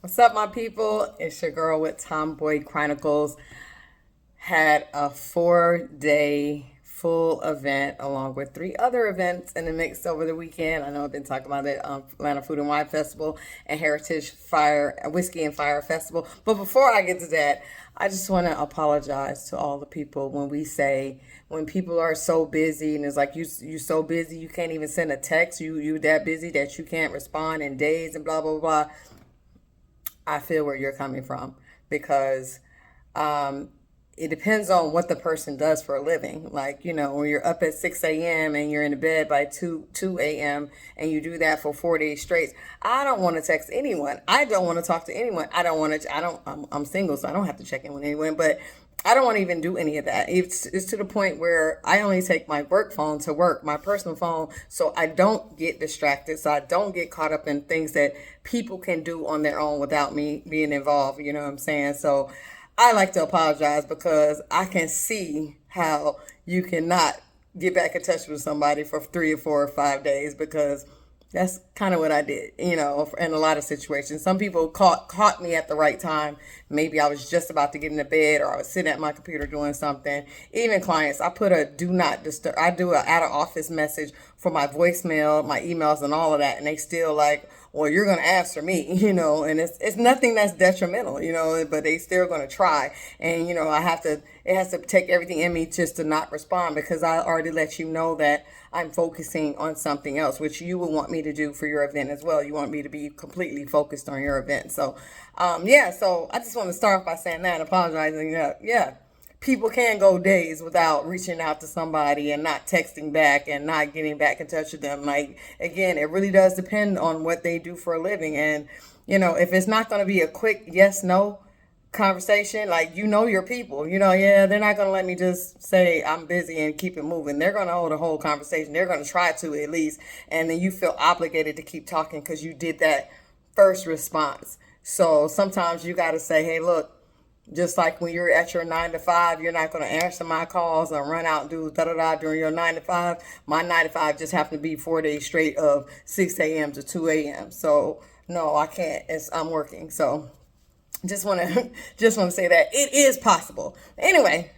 What's up, my people? It's your girl with Tomboy Chronicles. Had a 4-day full event along with 3 other events in the mix over the weekend. I know I've been talking about it, Atlanta Food and Wine Festival and Heritage Fire Whiskey and Fire Festival. But before I get to that, I just want to apologize to all the people when people are so busy and it's like you so busy you can't even send a text. You that busy that you can't respond in days and blah blah blah. I feel where you're coming from because um, it depends on what the person does for a living. Like, when you're up at 6 a.m. and you're in the bed by 2 a.m. and you do that for 4 days straight, I don't want to text anyone. I don't want to talk to anyone. I'm single, so I don't have to check in with anyone, but I don't want to even do any of that. It's to the point where I only take my work phone to work, my personal phone, so I don't get distracted, so I don't get caught up in things that people can do on their own without me being involved. You know what I'm saying? So I like to apologize because I can see how you cannot get back in touch with somebody for 3 or 4 or 5 days because that's kind of what I did, in a lot of situations. Some people caught me at the right time. Maybe I was just about to get into bed or I was sitting at my computer doing something. Even clients, I put a do not disturb. I do an out of office message for my voicemail, my emails, and all of that, and they still like, well, you're going to answer me, and it's nothing that's detrimental, but they still going to try. And, it has to take everything in me just to not respond because I already let you know that I'm focusing on something else, which you would want me to do for your event as well. You want me to be completely focused on your event. So, so I just want to start off by saying that, apologizing. Yeah, people can go days without reaching out to somebody and not texting back and not getting back in touch with them. Like, again, it really does depend on what they do for a living. And, if it's not going to be a quick yes, no conversation, like, your people, yeah, they're not going to let me just say I'm busy and keep it moving. They're going to hold a whole conversation. They're going to try to at least. And then you feel obligated to keep talking because you did that first response. So sometimes you got to say, hey, look, just like when you're at your 9 to 5, you're not going to answer my calls or run out and do da da da during your 9 to 5. My 9 to 5 just happened to be 4 days straight of 6 a.m. to 2 a.m. So no, I can't. I'm working. So just want to say that it is possible. Anyway,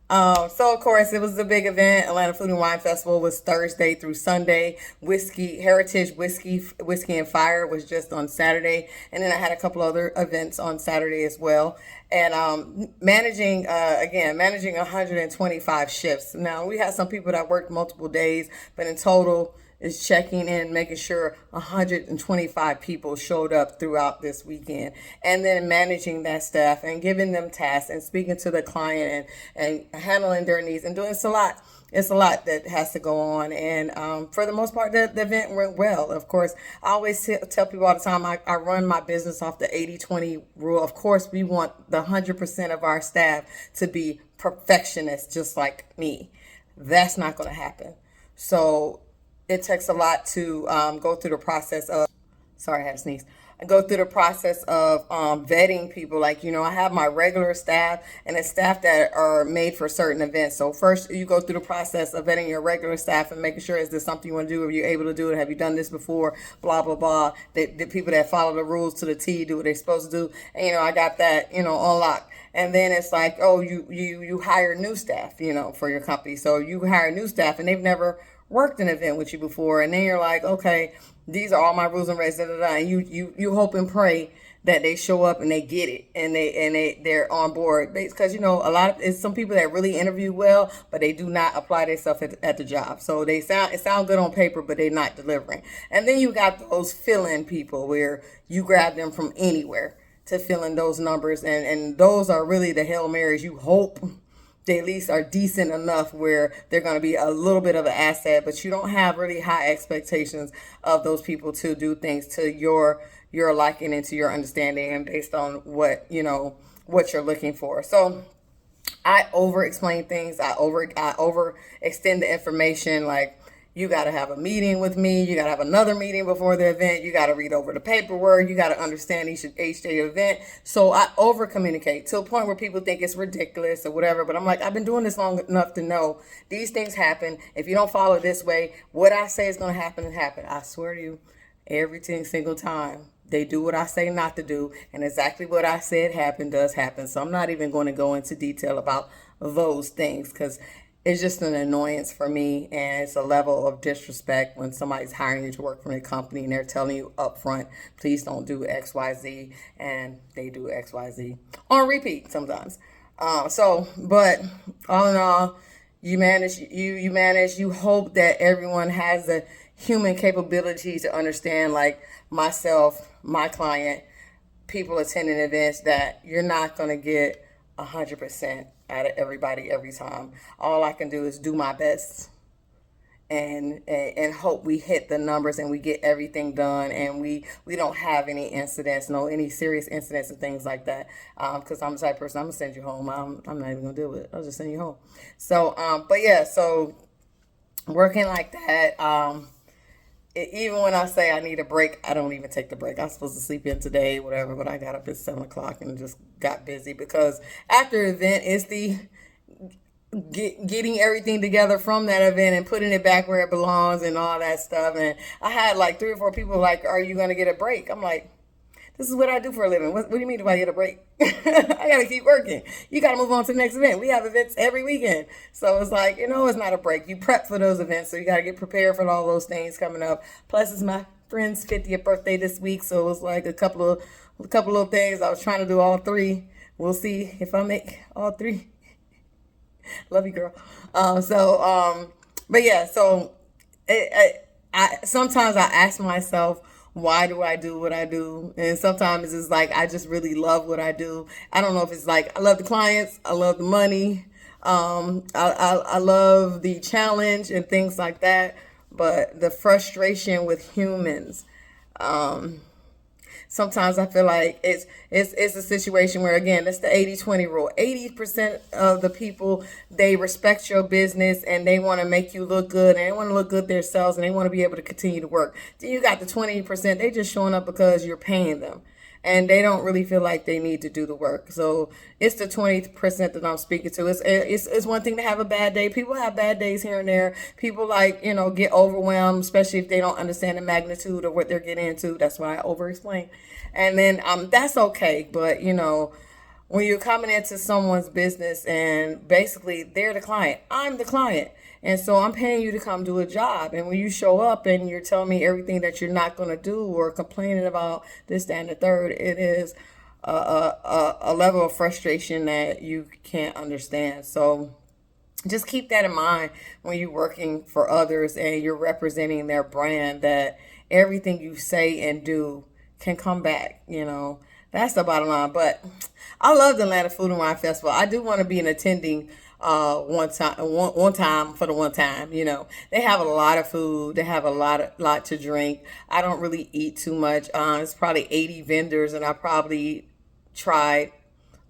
so of course it was a big event. Atlanta Food and Wine Festival was Thursday through Sunday. Heritage Whiskey and Fire was just on Saturday, and then I had a couple other events on Saturday as well. And managing 125 shifts. Now we had some people that worked multiple days, but in total is checking in, making sure 125 people showed up throughout this weekend, and then managing that staff and giving them tasks and speaking to the client and handling their needs and doing it's a lot. It's a lot that has to go on, and for the most part, the event went well. Of course, I always tell people all the time, I run my business off the 80-20 rule. Of course, we want the 100% of our staff to be perfectionists, just like me. That's not going to happen. So it takes a lot to go through the process of, sorry, I had to sneeze. I go through the process of vetting people. Like, I have my regular staff and the staff that are made for certain events. So first you go through the process of vetting your regular staff and making sure, is this something you want to do? Are you able to do it? Have you done this before? Blah, blah, blah. The people that follow the rules to the T, do what they're supposed to do. And, I got that, on lock. And then it's like, oh, you hire new staff, for your company. So you hire new staff and they've never worked an event with you before, and then you're like, okay, these are all my rules and regs, da, da, da. And you hope and pray that they show up and they get it and they're on board, because a lot of it's some people that really interview well, but they do not apply themselves at the job. So it sound good on paper, but they're not delivering. And then you got those fill-in people where you grab them from anywhere to fill in those numbers, and those are really the Hail Marys. You hope they at least are decent enough where they're going to be a little bit of an asset, but you don't have really high expectations of those people to do things to your liking and to your understanding and based on what you're looking for. So I over explain things. I over extend the information. Like, you got to have a meeting with me. You got to have another meeting before the event. You got to read over the paperwork. You got to understand each day event. So I over communicate to a point where people think it's ridiculous or whatever. But I'm like, I've been doing this long enough to know these things happen. If you don't follow this way, what I say is going to happen and happen. I swear to you, every single time They do what I say not to do, and exactly what I said happen does happen. So I'm not even going to go into detail about those things because it's just an annoyance for me, and it's a level of disrespect when somebody's hiring you to work for a company and they're telling you up front, please don't do XYZ, and they do XYZ on repeat sometimes. But all in all, you hope that everyone has the human capability to understand, like myself, my client, people attending events, that you're not going to get 100% out of everybody every time. All I can do is do my best and hope we hit the numbers and we get everything done, and we don't have any incidents, any serious incidents and things like that. Because I'm the type of person, I'm gonna send you home. I'm not even gonna deal with it. I'll just send you home. So but yeah, so working like that. Even when I say I need a break, I don't even take the break. I was supposed to sleep in today, whatever, but I got up at 7 o'clock and just got busy because after the event, it's the getting everything together from that event and putting it back where it belongs and all that stuff. And I had like 3 or 4 people like, are you going to get a break? I'm like, this is what I do for a living. What do you mean do I get a break? I got to keep working. You got to move on to the next event. We have events every weekend. So it's like, it's not a break. You prep for those events. So you got to get prepared for all those things coming up. Plus, it's my friend's 50th birthday this week. So it was like a couple of things. I was trying to do all 3. We'll see if I make all 3. Love you, girl. But yeah, so I sometimes I ask myself, why do I do what I do? And sometimes it's like I just really love what I do. I don't know if it's like I love the clients, I love the money, I love the challenge and things like that. But the frustration with humans, sometimes I feel like it's a situation where, again, it's the 80-20 rule. 80% of the people, they respect your business and they want to make you look good and they want to look good themselves and they want to be able to continue to work. Then you got the 20%, they just showing up because you're paying them. And they don't really feel like they need to do the work. So it's the 20% that I'm speaking to. It's one thing to have a bad day. People have bad days here and there. People get overwhelmed, especially if they don't understand the magnitude of what they're getting into. That's why I over-explain. And then that's okay. But, when you're coming into someone's business and basically they're the client, I'm the client. And so I'm paying you to come do a job. And when you show up and you're telling me everything that you're not going to do or complaining about this, that, and the third, it is a level of frustration that you can't understand. So just keep that in mind when you're working for others and you're representing their brand, that everything you say and do can come back, That's the bottom line. But I love the Atlanta Food and Wine Festival. I do want to be an attending one time for the one time. They have a lot of food. They have a lot to drink. I don't really eat too much. It's probably 80 vendors, and I probably tried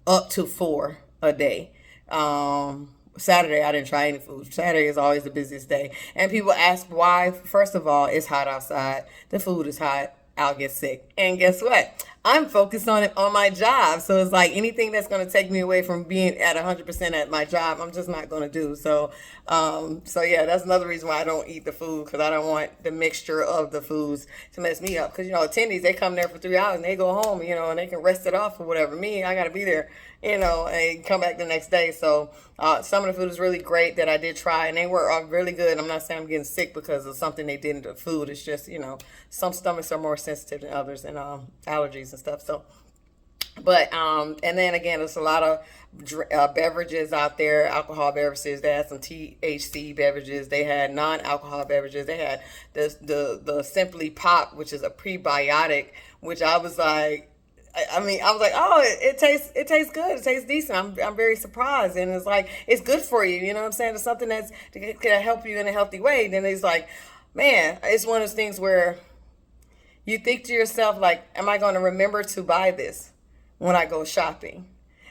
up to 4 a day. Saturday, I didn't try any food. Saturday is always the busiest day. And people ask why. First of all, it's hot outside. The food is hot. I'll get sick. And guess what? I'm focused on it on my job. So it's like anything that's going to take me away from being at 100% at my job, I'm just not going to do. So yeah, that's another reason why I don't eat the food, because I don't want the mixture of the foods to mess me up. Because, attendees, they come there for 3 hours and they go home, and they can rest it off or whatever. Me, I got to be there, and come back the next day. So some of the food is really great that I did try, and they were really good. I'm not saying I'm getting sick because of something they did in the food. It's just, some stomachs are more sensitive than others, and allergies and stuff. So, but and then again, there's a lot of beverages out there, alcohol beverages. They had some THC beverages. They had non-alcohol beverages. They had the Simply Pop, which is a prebiotic, which I was like, I was like, oh, it tastes good. It tastes decent. I'm very surprised. And it's like, it's good for you. You know what I'm saying? It's something that's can help you in a healthy way. Then it's like, man, it's one of those things where you think to yourself, like, am I going to remember to buy this when I go shopping?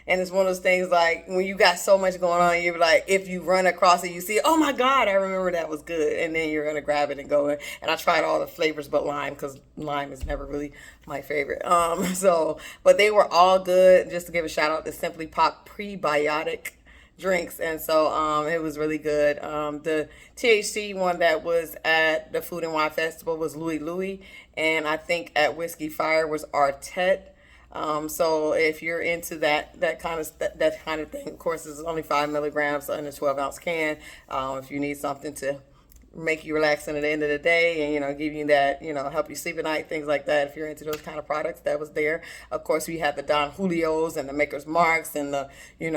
And it's one of those things like when you got so much going on, you're like, if you run across it, you see, oh my God, I remember that was good. And then you're going to grab it and go in. And I tried all the flavors but lime, because lime is never really my favorite. But they were all good. Just to give a shout out to Simply Pop Prebiotic. drinks, and so it was really good. The THC one that was at the Food and Wine Festival was Louis Louis, and I think at Whiskey Fire was Artet. So if you're into that kind of thing, of course, it's only 5 milligrams in a 12-ounce can. If you need something to make you relaxing at the end of the day, and give you that, help you sleep at night, things like that, if you're into those kind of products, that was there. Of course, we had the Don Julios and the Maker's Marks and the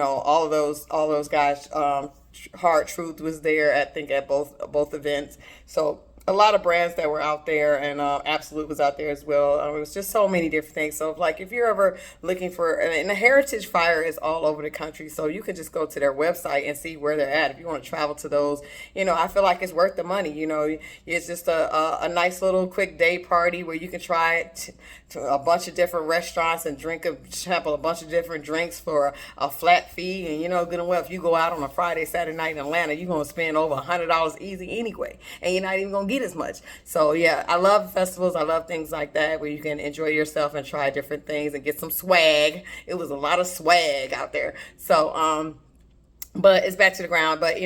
all those guys. Hard Truth was there, I think, at both events. So a lot of brands that were out there, and Absolute was out there as well. It was just so many different things. So like if you're ever looking for, and the Heritage Fire is all over the country, so you can just go to their website and see where they're at. If you want to travel to those, I feel like it's worth the money. It's just a nice little quick day party where you can try it to a bunch of different restaurants and sample a bunch of different drinks for a flat fee. And good and well, if you go out on a Friday, Saturday night in Atlanta, you're going to spend over $100 easy anyway, and you're not even going to get as much. So yeah, I love festivals. I love things like that where you can enjoy yourself and try different things and get some swag. It was a lot of swag out there. So but it's back to the ground. But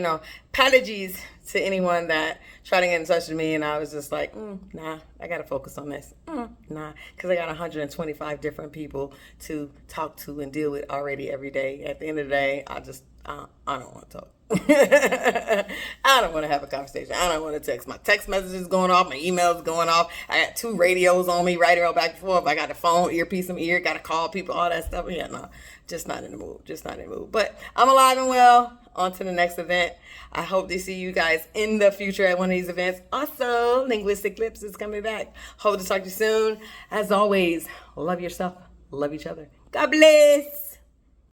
apologies to anyone that tried to get in touch with me, and I was just like, nah, I gotta focus on this. Nah, because I got 125 different people to talk to and deal with already every day. At the end of the day, I don't want to talk. I don't want to have a conversation. I don't want to text. My text messages going off. My emails going off. I got 2 radios on me, right around back and forth. I got the phone, earpiece in my ear. Got to call people, all that stuff. Yeah, no, just not in the mood. Just not in the mood. But I'm alive and well. On to the next event. I hope to see you guys in the future at one of these events. Also, Linguistic Lips is coming back. Hope to talk to you soon. As always, love yourself. Love each other. God bless.